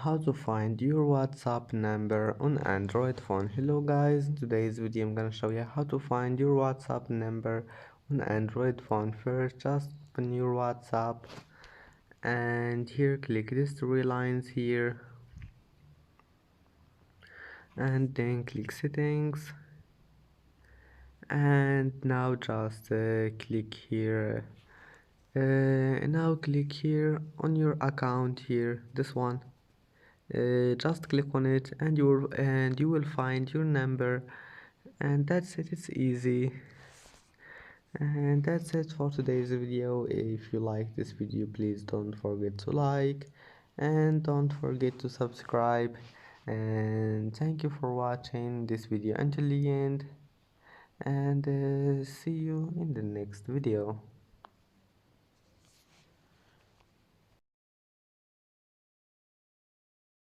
How to find your WhatsApp number on Android phone. Hello guys, in today's video I'm gonna show you how to find your WhatsApp number on Android phone. First, just open your WhatsApp and here click these three lines here and then click settings, and now just click here. Now click here on your account here, this one. Just click on it and you will find your number, and that's it. It's easy, and that's it for today's video. If you like this video, please don't forget to like and don't forget to subscribe, and thank you for watching this video until the end, and see you in the next video.